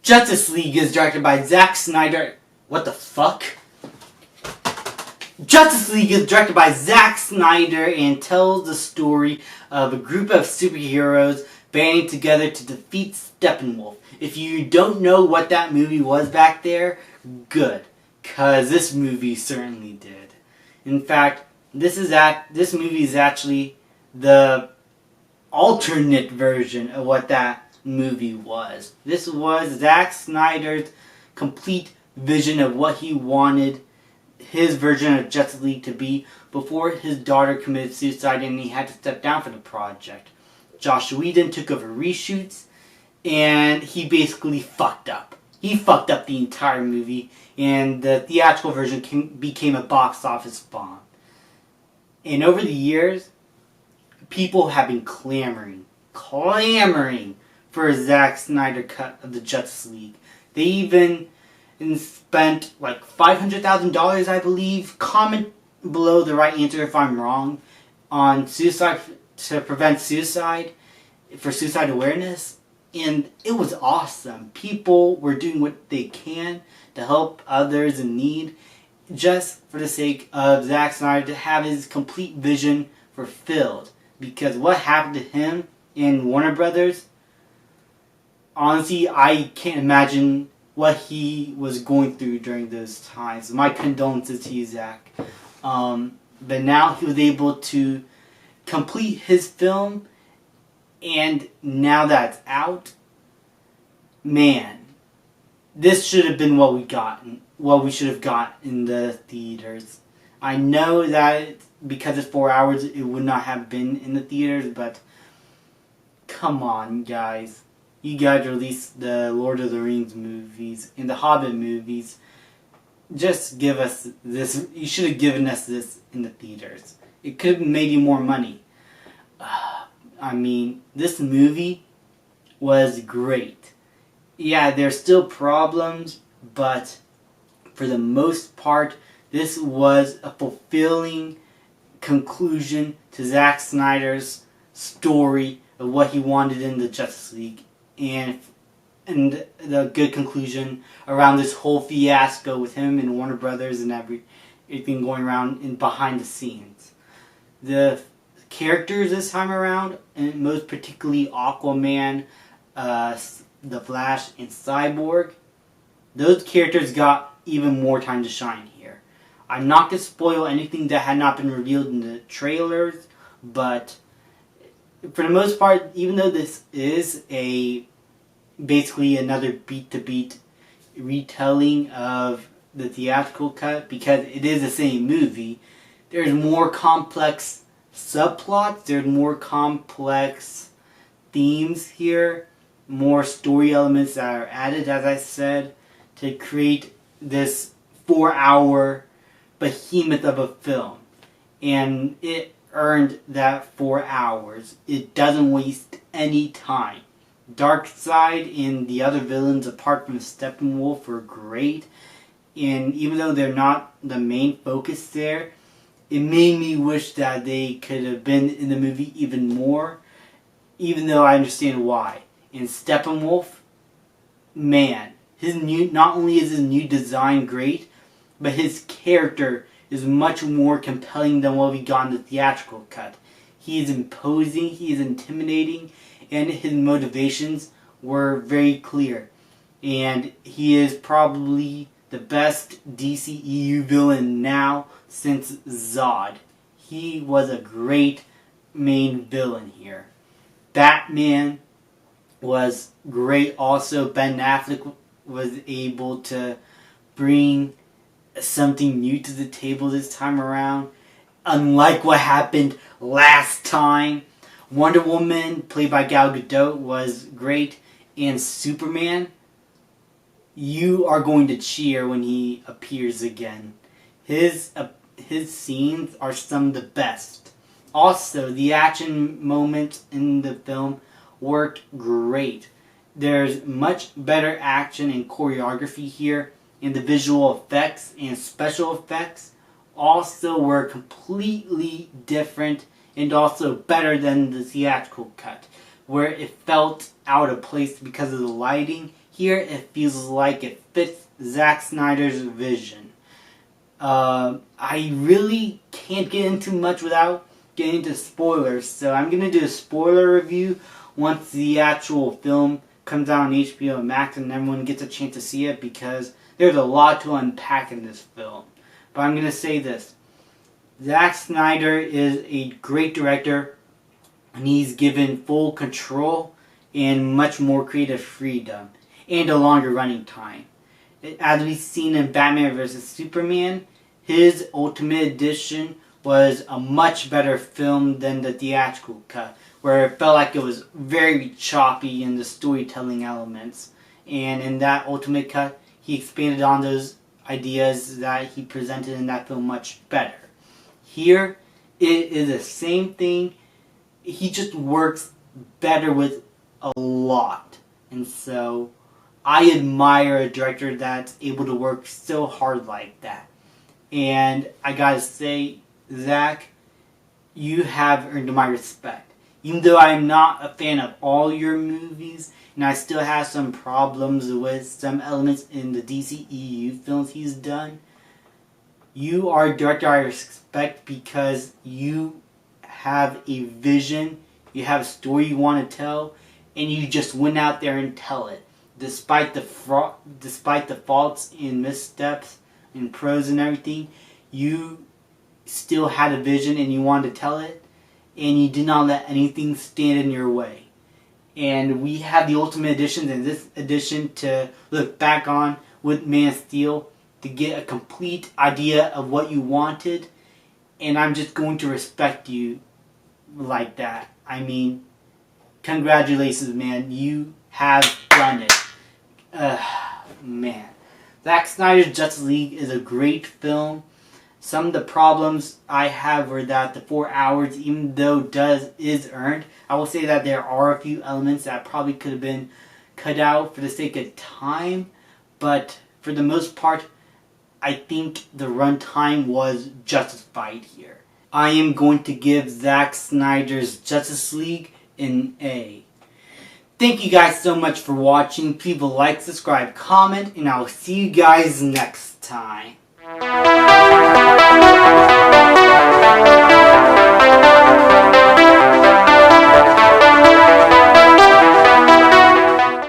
Justice League is directed by Zack Snyder. What the fuck? Justice League is directed by Zack Snyder and tells the story of a group of superheroes banding together to defeat Steppenwolf. If you don't know what that movie was back there, good, cause this movie certainly did. In fact, this movie is actually the alternate version of what that movie was. This was Zack Snyder's complete vision of what he wanted his version of Justice League to be before his daughter committed suicide and he had to step down from the project. Joss Whedon took over reshoots and he basically fucked up. He fucked up the entire movie and the theatrical version became a box office bomb. And over the years, people have been clamoring for a Zack Snyder cut of the Justice League. They even spent like $500,000, I believe. Comment below the right answer if I'm wrong, on suicide to prevent suicide, for suicide awareness. And it was awesome. People were doing what they can to help others in need, just for the sake of Zack Snyder to have his complete vision fulfilled. Because what happened to him in Warner Brothers, honestly, I can't imagine what he was going through during those times. My condolences to you, Zack. But now he was able to complete his film, and now that it's out, man, this should have been what we should have got in the theaters. I know that because it's 4 hours, it would not have been in the theaters, but come on, guys. You guys released the Lord of the Rings movies and the Hobbit movies. Just give us this. You should have given us this in the theaters. It could have made you more money. I mean, this movie was great. Yeah, there's still problems, but for the most part, this was a fulfilling conclusion to Zack Snyder's story of what he wanted in the Justice League. And the good conclusion around this whole fiasco with him and Warner Brothers and everything going around in behind the scenes. The characters this time around, and most particularly Aquaman, The Flash, and Cyborg, those characters got even more time to shine here. I'm not going to spoil anything that had not been revealed in the trailers, but for the most part, even though this is basically another beat-to-beat retelling of the theatrical cut, because it is the same movie, there's more complex subplots, there's more complex themes here, more story elements that are added, as I said, to create this 4-hour behemoth of a film. And it earned that 4 hours. It doesn't waste any time. Darkseid and the other villains apart from Steppenwolf were great, and even though they're not the main focus there, it made me wish that they could have been in the movie even more, even though I understand why. And Steppenwolf, man, not only is his new design great, but his character is much more compelling than what we got in the theatrical cut. He is imposing, he is intimidating, and his motivations were very clear. And he is probably the best DCEU villain now since Zod. He was a great main villain here. Batman was great also. Ben Affleck was able to bring something new to the table this time around, unlike what happened last time. Wonder Woman, played by Gal Gadot, was great, and Superman, you are going to cheer when he appears again. His scenes are some of the best. Also, the action moments in the film worked great. There's much better action and choreography here, and the visual effects and special effects also were completely different and also better than the theatrical cut, where it felt out of place because of the lighting. here it feels like it fits Zack Snyder's vision. I really can't get into much without getting into spoilers, so I'm going to do a spoiler review once the actual film comes out on HBO Max and everyone gets a chance to see it, because there's a lot to unpack in this film. But I'm going to say this. Zack Snyder is a great director, and he's given full control and much more creative freedom and a longer running time. As we've seen in Batman vs. Superman, his Ultimate Edition was a much better film than the theatrical cut, where it felt like it was very choppy in the storytelling elements. And in that Ultimate cut, he expanded on those ideas that he presented in that film much better. Here, it is the same thing. He just works better with a lot. And so, I admire a director that's able to work so hard like that. And I gotta say, Zack, you have earned my respect. Even though I'm not a fan of all your movies, and I still have some problems with some elements in the DCEU films he's done, you are a director I respect because you have a vision, you have a story you want to tell, and you just went out there and tell it. Despite the faults and missteps and pros and everything, you still had a vision and you wanted to tell it, and you did not let anything stand in your way. And we have the Ultimate Editions and this edition to look back on with Man of Steel to get a complete idea of what you wanted, and I'm just going to respect you like that. I mean, congratulations, man. You have done it. Man. Zack Snyder's Justice League is a great film. Some of the problems I have were that the 4 hours, even though is earned, I will say that there are a few elements that probably could have been cut out for the sake of time, but for the most part, I think the runtime was justified here. I am going to give Zack Snyder's Justice League an A. Thank you guys so much for watching. Please like, subscribe, comment, and I'll see you guys next time.